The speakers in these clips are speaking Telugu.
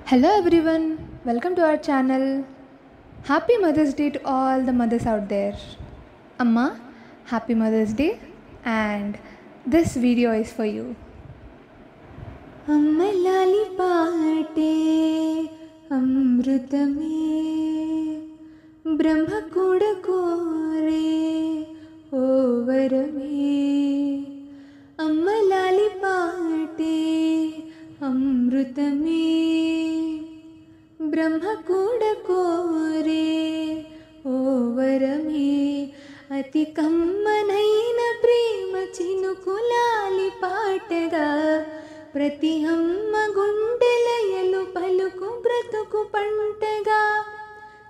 Hello everyone, welcome to our channel. Happy Mother's Day to all the mothers out there. Amma, happy Mother's Day, and this video is for you. अम्म लाली पाटे अमृतमे ब्रह्म कूड कोरे ओवरमे अम्म लाली पाटे अमृतमे ब्रह्म कूड कोरे ओवरमे अति कम्मनैन प्रेम चिनुकुलाली पाटगा ప్రతి అమ్మ గుండెలయలు పలుకు బ్రతుకు పంటగా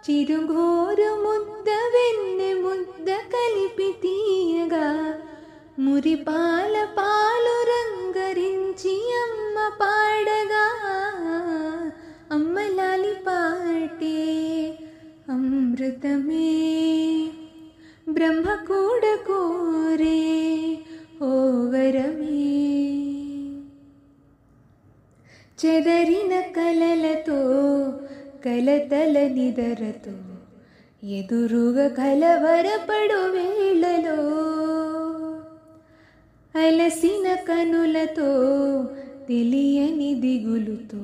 చిరుగోరు ముద్ద వెన్నె ముద్ద కలిపి తీయగా మురిపాల పాలు రంగరించి అమ్మ పాడగా అమ్మ లాలి పాటే అమృతమే బ్రహ్మ కూడ కోరే ఓవరమే చెదరిన కలలతో కలతల నిదరతో ఎదురుగా కలవరపడు వేళలో అలసిన కనులతో తెలియని దిగులుతో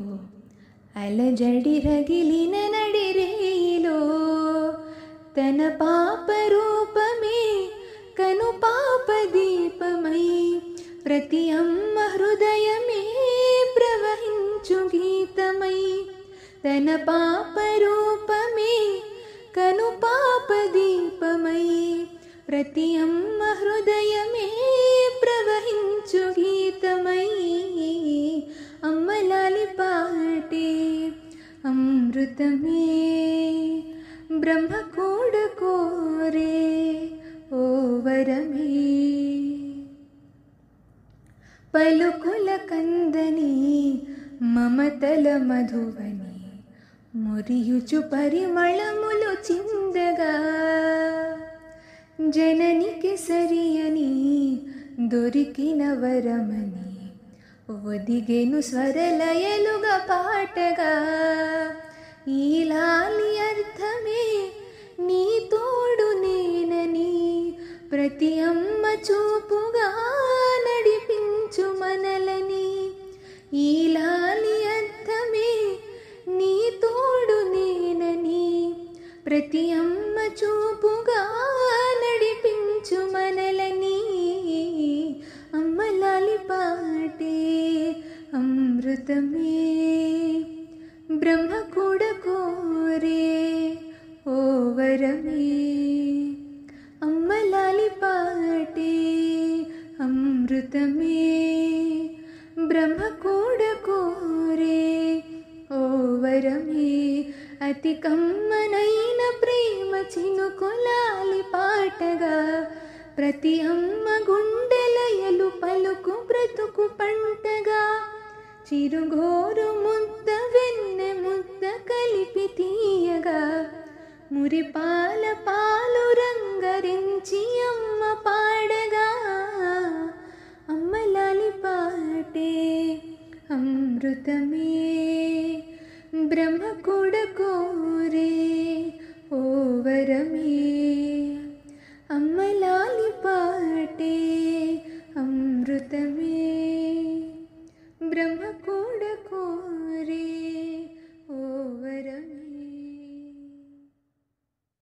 అలజడి రగిలిన నడిరేయిలో తన పాప రూపమే కను పాప దీపమై ప్రతి అమ్మ హృదయమే ప్రవహించు గీతమై తన పాప రూపమే కను పాప దీపమై ప్రతి అమ్మ హృదయమే ప్రవహించు గీతమై అమ్మ లాలి పాటే అమృతమే బ్రహ్మ కూడ కోరే ఓవరమే పలుకుల కందని మమతల మధువని మురియుచు పరిమళములు చిందగా జననికి సరియని దొరికిన వరమని ఒదిగెను స్వరలయలుగా పాటగా ఈ లాలి అర్థమే నీ తోడు నేనని ప్రతి అమ్మ చూపుగా నడిపించు మనలని ఈ లాలి అర్థమే నీ తోడు నేనని ప్రతి అమ్మ చూపుగా నడిపించు మనలని అమ్మ లాలి పాటే అమృతమే బ్రహ్మ కూడ కోరే ఓవరమే అమ్మ లాలి పాటే అమృతమే బ్రహ్మ కూడ కోరే ఓవరమే అతి కమ్మనైన ప్రేమ చినుకులాలి పాటగా ప్రతి అమ్మ గుండెలయలు పలుకు బ్రతుకు పంటగా చిరుగోరు ముద్ద వెన్నె ముద్ద కలిపి తీయగా మురిపా